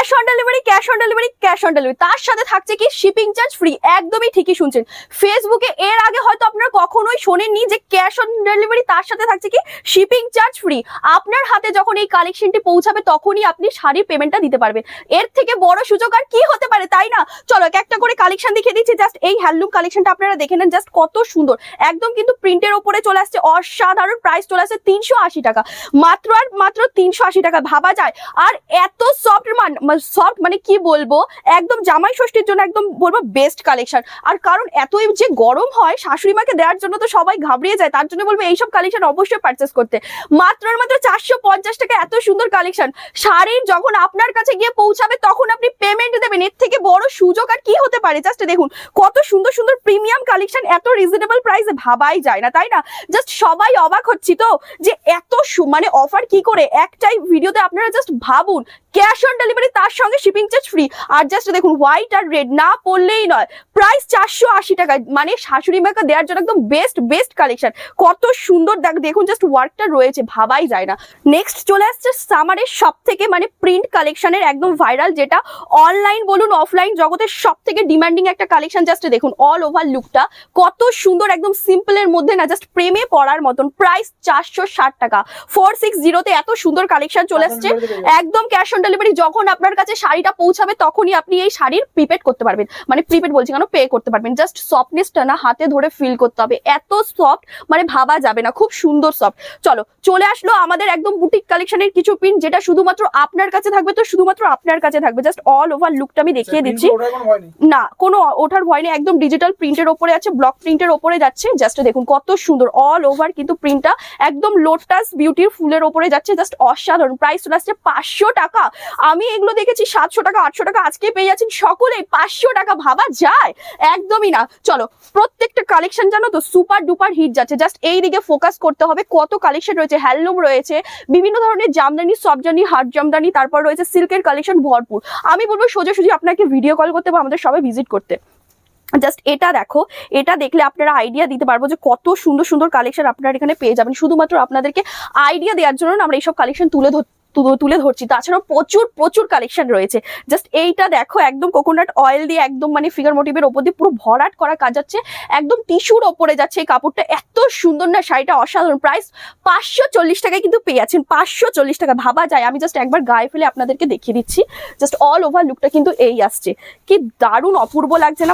Cash on delivery, cash on delivery, cash on delivery, তার সাথে থাকছে কি শিপিং চার্জ ফ্রি। একদমই ঠিকই শুনছেন, ফেসবুকে এর আগে হয়তো আপনারা কখনোই শোনেননি যে ক্যাশ অন ডেলিভারি তার সাথে থাকছে কি শিপিং চার্জ ফ্রি। আপনার হাতে যখন এই কালেকশনটি পৌঁছাবে তখনই আপনি শাড়ির পেমেন্টটা দিতে পারবেন। এর থেকে বড় সুযোগ আর কি হতে পারে, তাই না? চলো একটা করে কালেকশন দেখিয়ে দিচ্ছি। জাস্ট এই হ্যান্ডলুম কালেকশনটা আপনারা দেখে নেন, জাস্ট কত সুন্দর, একদম কিন্তু প্রিন্টের ওপরে চলে আসছে, অসাধারণ। প্রাইস চলে আসছে 380 টাকা, মাত্র আর মাত্র 380 টাকা, ভাবা যায়। আর এত সফট সফট মানে কি বলবো, একদম জামাই ষষ্ঠীর জন্য একদম বলবো বেস্ট কালেকশন। আর কারণ এতই যে গরম হয়, শাশুড়ি মাকে দেওয়ার জন্য তো সবাই ঘাবড়িয়ে যায়, তার জন্য বলবো এইসব কালেকশন অবশ্যই পারচেস করতে। মাত্র আর মাত্র 450 টাকা, এত সুন্দর কালেকশন। শাড়ির যখন আপনার কাছে গিয়ে পৌঁছাবে তখন আপনি পেমেন্ট দেবেন, এর থেকে বড় সুযোগ আর কি হতে পারে? জাস্ট দেখুন কত সুন্দর সুন্দর প্রিমিয়াম কালেকশন, এত রিজনেবল প্রাইসে, ভাবাই যায় না, তাই না? জাস্ট সবাই অবাক হচ্ছি তো যে এত মানে অফার কি করে একটাই ভিডিওতে। আপনারা জাস্ট ভাবুন, ক্যাশ অন ডেলিভারি তার সঙ্গে শিপিং চার্জ ফ্রি। আর জাস্ট দেখুন হোয়াইট আর রেড না পড়লেই নয়, প্রাইস 480 টাকা, মানে শাশুড়ি মাকে দেওয়ার জন্য একদম বেস্ট বেস্ট কালেকশন। কত সুন্দর দেখুন জাস্ট ওয়ার্কটা রয়েছে, ভাবাই যায় না। নেক্সট চলে আসছে সামারের সব থেকে মানে প্রিন্ট কালেকশনের একদম ভাইরাল, যেটা অনলাইন বলুন অফলাইন জগতের সব থেকে ডিমান্ডিং একটা কালেকশন। জাস্ট দেখুন অল ওভার লুকটা কত সুন্দর, একদম সিম্পলের মধ্যে না, জাস্ট প্রেমে পড়ার মতন। প্রাইস 460 টাকা, 460 এত সুন্দর কালেকশন চলে আসছে, একদম ক্যাশ অন ডেলিভারি। যখন আপনার কাছে শাড়িটা পৌঁছাবে তখনই আপনি এই শাড়ির প্রিপেড করতে পারবেন, মানে প্রিপেড বলছি কেন, পে করতে পারবেন। জাস্ট সফটনেসটা না হাতে ধরে ফিল করতে হবে, এত সফট মানে ভাবা যাবে না, খুব সুন্দর সফট। চলো চলে আসলো আমাদের একদম বুটিক কালেকশনের কিছু প্রিন্ট, যেটা শুধুমাত্র আপনার কাছে থাকবে, তো শুধুমাত্র আপনার কাছে থাকবে। জাস্ট অল ওভার লুকটা আমি দেখিয়ে দিচ্ছি, না কোনো ওঠার ভয় নেই, একদম ডিজিটাল প্রিন্টের ওপরে আছে, ব্লক প্রিন্টের ওপরে যাচ্ছে। জাস্ট দেখুন কত সুন্দর অল ওভার, কিন্তু প্রিন্টটা একদম লোটাস বিউটির ফুলের ওপরে যাচ্ছে, জাস্ট অসাধারণ। প্রাইস চলে আসছে 500 টাকা। আমি এগুলো দেখেছি 700 টাকা 800 টাকা, আজকে পেয়ে যাচ্ছেন সকলেই 500 টাকা, ভাবা যায়? একদমই না। চলো প্রত্যেকটা কালেকশন জানো তো সুপার ডুপার হিট যাচ্ছে, জাস্ট এই দিকে ফোকাস করতে হবে। কত কালেকশন রয়েছে, হ্যান্ডলুম রয়েছে, বিভিন্ন ধরনের জামদানি, সফটজানি, হার্ড জামদানি, তারপর রয়েছে সিল্কের কালেকশন ভরপুর। আমি বলবো সোজাসুজি আপনাকে ভিডিও কল করতে বা আমাদের সবাই ভিজিট করতে। জাস্ট এটা দেখো, এটা দেখলে আপনারা আইডিয়া দিতে পারবো যে কত সুন্দর সুন্দর কালেকশন আপনারা এখানে পেয়ে যাবেন। শুধুমাত্র আপনাদেরকে আইডিয়া দেওয়ার জন্য আমরা এইসব কালেকশন তুলে ধরছি। তাছাড়াও প্রচুর প্রচুর কালেকশন রয়েছে। জাস্ট এইটা দেখো, একদম কোকোনাট অয়েল দিয়ে একদম মানে ফিগার মোটিভের ওপর দিয়ে পুরো ভরাট করা কাজ যাচ্ছে, একদম টিস্যুর ওপরে যাচ্ছে এই কাপড়টা, এত সুন্দর না শাড়িটা, অসাধারণ। প্রাইস 540 টাকায় কিন্তু পেয়ে যাচ্ছেন, 540 টাকা, ভাবা যায়? আমি জাস্ট একবার গায়ে ফেলে আপনাদেরকে দেখিয়ে দিচ্ছি, জাস্ট অল ওভার লুকটা কিন্তু এই আসছে, কি দারুণ অপূর্ব লাগছে না?